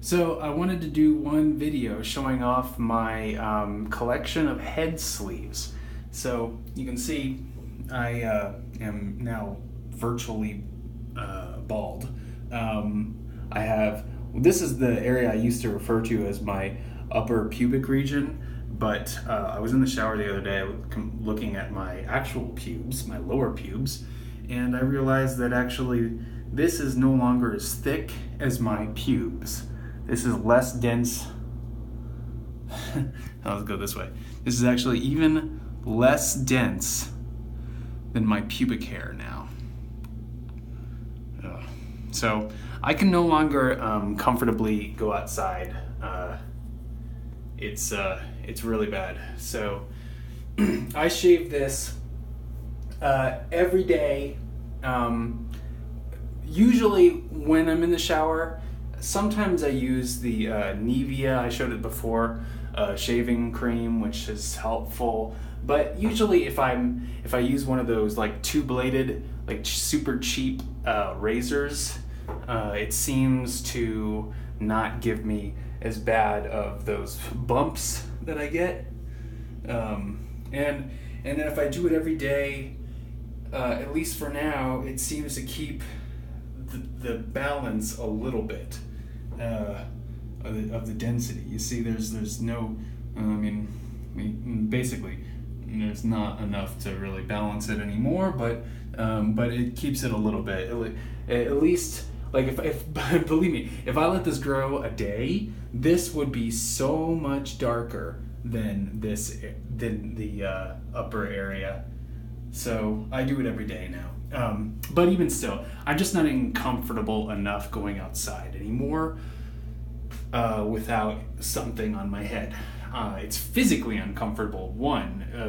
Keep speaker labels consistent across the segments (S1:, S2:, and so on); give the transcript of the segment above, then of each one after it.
S1: So I wanted to do one video showing off my collection of head sleeves. So you can see I am now virtually bald. This is the area I used to refer to as my upper pubic region, but I was in the shower the other day looking at my actual pubes, my lower pubes, and I realized that actually this is no longer as thick as my pubes. This is less dense. Let's go this way. This is actually even less dense than my pubic hair now. So I can no longer comfortably go outside. It's really bad. So I shave this every day. Usually when I'm in the shower. Sometimes I use the Nivea, I showed it before, shaving cream, which is helpful. But usually if I use one of those like two-bladed, like super cheap razors, it seems to not give me as bad of those bumps that I get. And then if I do it every day, at least for now, it seems to keep the balance a little bit of the density. You see, there's no, basically, there's not enough to really balance it anymore, but it keeps it a little bit. At least, like if believe me, if I let this grow a day, this would be so much darker than the upper area. So I do it every day now. But even still, I'm just not even comfortable enough going outside anymore without something on my head. It's physically uncomfortable,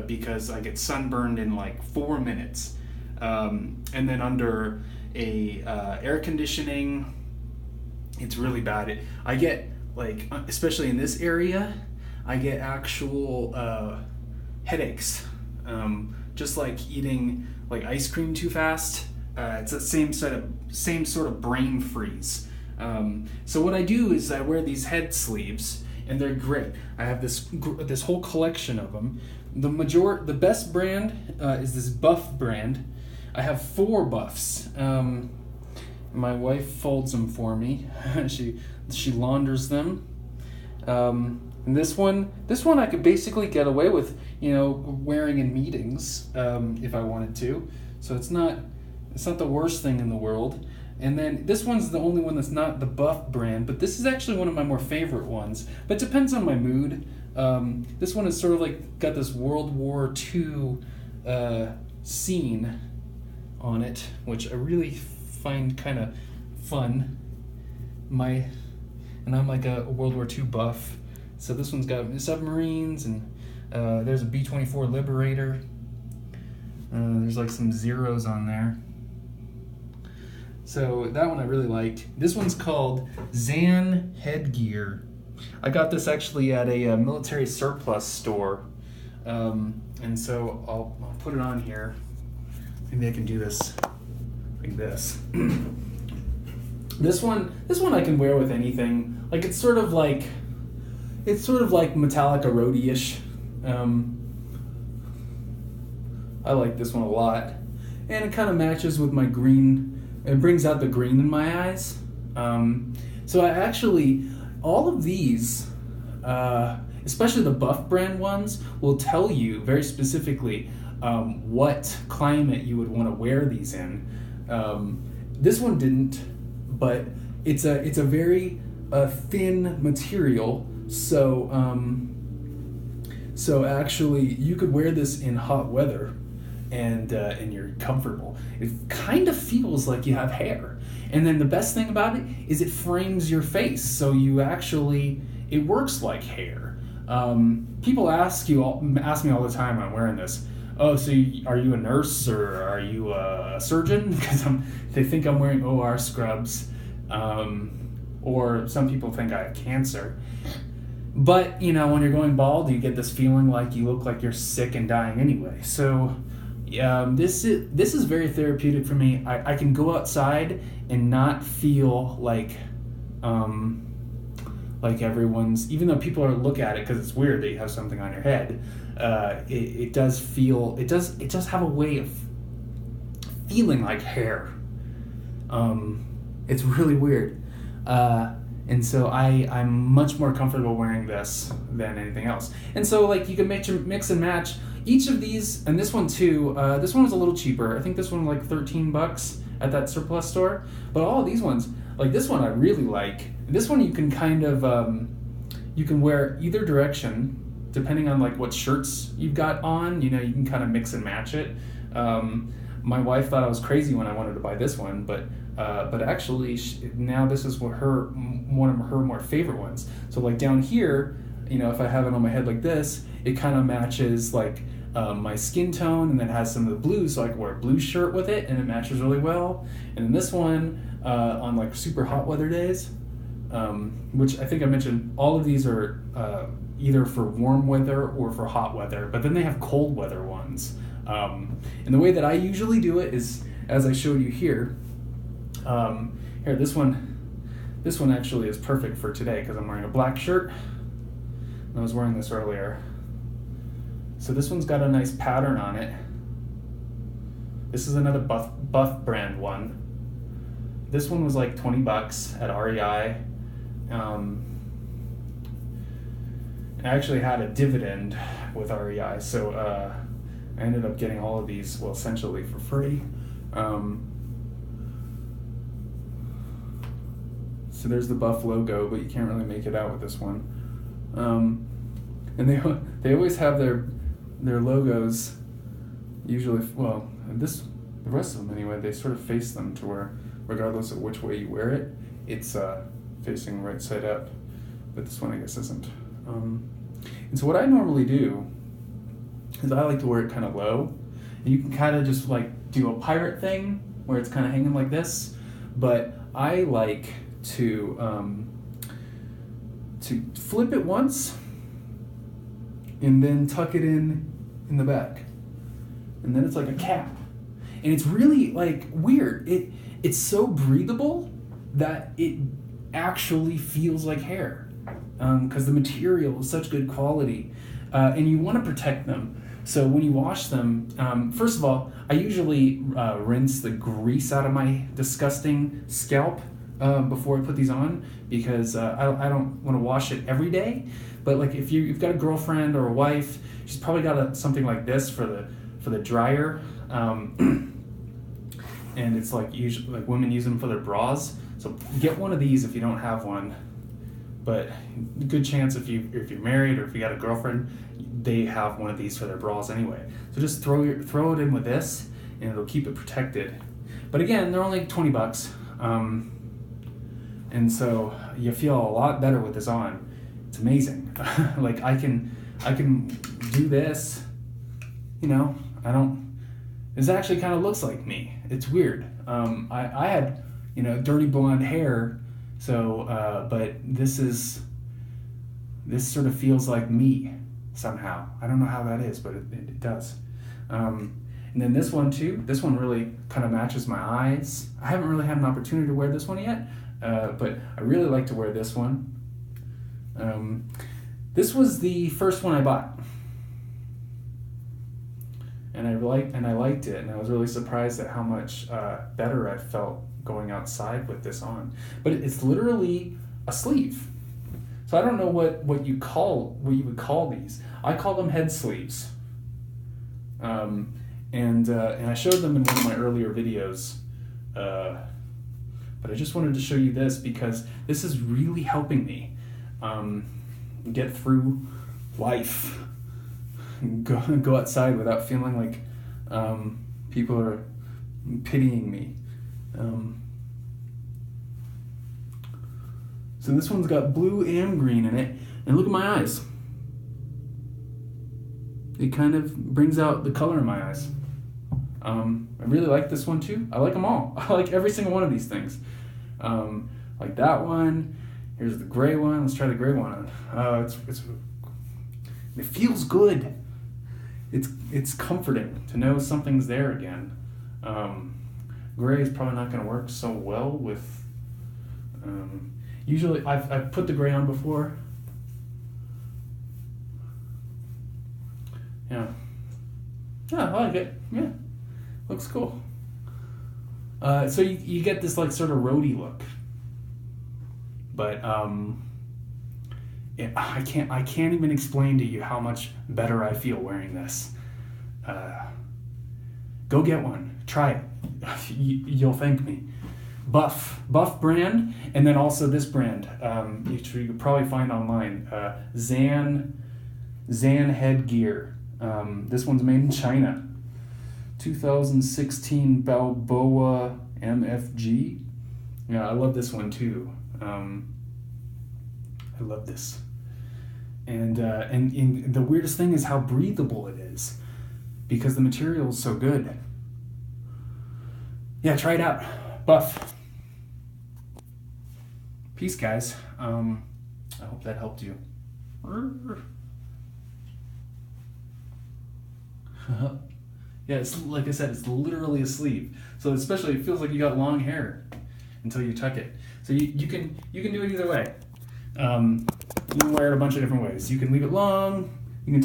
S1: because I get sunburned in like 4 minutes. And then under a air conditioning, it's really bad. I get, like, especially in this area, I get actual headaches. Just like eating like ice cream too fast. It's the same sort of brain freeze. So what I do is I wear these head sleeves, and they're great. I have this whole collection of them. The best brand is this Buff brand. I have 4 Buffs. My wife folds them for me. she launders them. And this one I could basically get away with, wearing in meetings if I wanted to. So it's not the worst thing in the world. And then this one's the only one that's not the Buff brand, but this is actually one of my more favorite ones. But it depends on my mood. This one is sort of like got this World War II scene on it, which I really find kind of fun. And I'm like a World War II buff. So this one's got submarines, and there's a B-24 Liberator. There's like some zeros on there. So that one I really like. This one's called Zan Headgear. I got this actually at a military surplus store. And so I'll put it on here. Maybe I can do this like this. This one I can wear with anything. Like it's sort of like Metallica roadie-ish. I like this one a lot, and it kind of matches with my green. It brings out the green in my eyes. So I actually, all of these, especially the Buff brand ones, will tell you very specifically what climate you would want to wear these in. This one didn't, but it's a very thin material. So actually, you could wear this in hot weather, and you're comfortable. It kind of feels like you have hair. And then the best thing about it is it frames your face, so it works like hair. People ask me all the time when I'm wearing this, oh, so are you a nurse or are you a surgeon? Because they think I'm wearing OR scrubs, or some people think I have cancer. But, when you're going bald, you get this feeling like you look like you're sick and dying anyway. So this is very therapeutic for me. I can go outside and not feel like like everyone's, even though people look at it because it's weird that you have something on your head, it does feel, it does have a way of feeling like hair. It's really weird. And so I'm much more comfortable wearing this than anything else. And so like you can mix and match each of these, and this one too. This one was a little cheaper. I think this one was like $13 at that surplus store. But all of these ones, like this one I really like. This one you can kind of, you can wear either direction depending on like what shirts you've got on. You know, you can kind of mix and match it. My wife thought I was crazy when I wanted to buy this one, but actually now this is one of her more favorite ones. So like down here, you know, if I have it on my head like this, it kind of matches like my skin tone, and then has some of the blue, so I can wear a blue shirt with it, and it matches really well. And then this one on like super hot weather days, which I think I mentioned, all of these are either for warm weather or for hot weather, but then they have cold weather ones. And the way that I usually do it is, as I showed you here, here, this one actually is perfect for today because I'm wearing a black shirt, and I was wearing this earlier. So this one's got a nice pattern on it. This is another Buff brand one. This one was like $20 at REI. I actually had a dividend with REI, so I ended up getting all of these, well, essentially for free. So there's the Buff logo, but you can't really make it out with this one. And they always have their logos, usually, well, the rest of them anyway, they sort of face them to where, regardless of which way you wear it, it's facing right side up. But this one I guess isn't. And so what I normally do is I like to wear it kind of low, and you can kind of just like do a pirate thing where it's kind of hanging like this, but I like to flip it once and then tuck it in the back, and then it's like a cap, and it's really like weird. It's so breathable that it actually feels like hair, because the material is such good quality, and you want to protect them. So when you wash them, first of all, I usually rinse the grease out of my disgusting scalp before I put these on, because I don't want to wash it every day. But like if you've got a girlfriend or a wife, she's probably got something like this for the dryer, and it's like usually like women use them for their bras. So get one of these if you don't have one. But good chance if you're married or if you got a girlfriend, they have one of these for their bras anyway. So just throw it in with this, and it'll keep it protected. But again, they're only $20, and so you feel a lot better with this on. It's amazing. Like I can do this. You know, This actually kind of looks like me. It's weird. I had dirty blonde hair. So, but this sort of feels like me somehow. I don't know how that is, but it does. And then this one too. This one really kind of matches my eyes. I haven't really had an opportunity to wear this one yet, but I really like to wear this one. This was the first one I bought, and I liked it, and I was really surprised at how much better I felt going outside with this on. But it's literally a sleeve. So I don't know what you would call these. I call them head sleeves. And I showed them in one of my earlier videos. But I just wanted to show you this because this is really helping me get through life. Go outside without feeling like people are pitying me. So this one's got blue and green in it, and look at my eyes. It kind of brings out the color in my eyes. I really like this one too. I like them all. I like every single one of these things. Like that one. Here's the gray one. Let's try the gray one on. It feels good. It's comforting to know something's there again. Gray is probably not going to work so well with. Usually, I've put the gray on before. Yeah. Yeah, I like it. Yeah. Looks cool. So you get this like sort of roadie look. But yeah, I can't even explain to you how much better I feel wearing this. Go get one. Try it. You'll thank me. Buff brand, and then also this brand. You could probably find online. Zan headgear. This one's made in China. 2016 Balboa MFG. Yeah, I love this one too. I love this. And the weirdest thing is how breathable it is, because the material is so good. Yeah, try it out. Buff. Peace, guys. I hope that helped you. Yeah, it's like I said, it's literally a sleeve. So especially it feels like you got long hair until you tuck it. So you can do it either way. You can wear it a bunch of different ways. You can leave it long. You can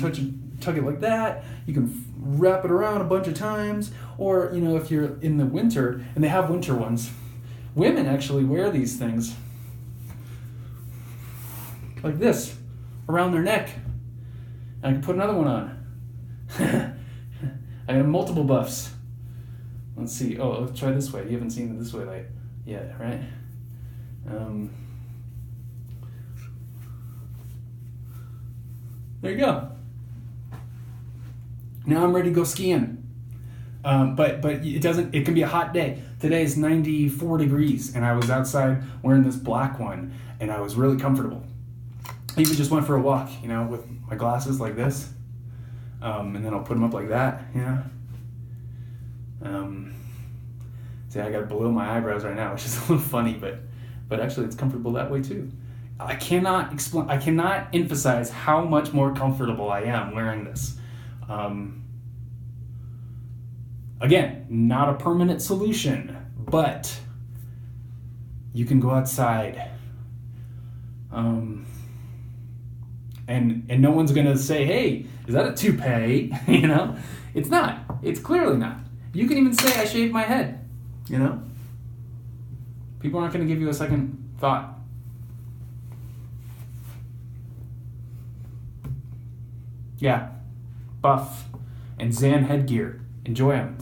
S1: tuck it like that. You can wrap it around a bunch of times. Or, you know, if you're in the winter, and they have winter ones. Women actually wear these things like this around their neck. And I can put another one on. I have multiple buffs. Let's see. Oh, let's try this way. You haven't seen it this way yet, right? There you go. Now I'm ready to go skiing. But it doesn't. It can be a hot day. Today is 94 degrees, and I was outside wearing this black one, and I was really comfortable. I even just went for a walk, you know, with my glasses like this, and then I'll put them up like that, you know. See, I got it below my eyebrows right now, which is a little funny, but actually it's comfortable that way too. I cannot emphasize how much more comfortable I am wearing this. Again, not a permanent solution, but you can go outside. And no one's gonna say, hey, is that a toupee? You know? It's not. It's clearly not. You can even say I shaved my head, you know? People aren't gonna give you a second thought. Yeah. Buff and Zan headgear. Enjoy them.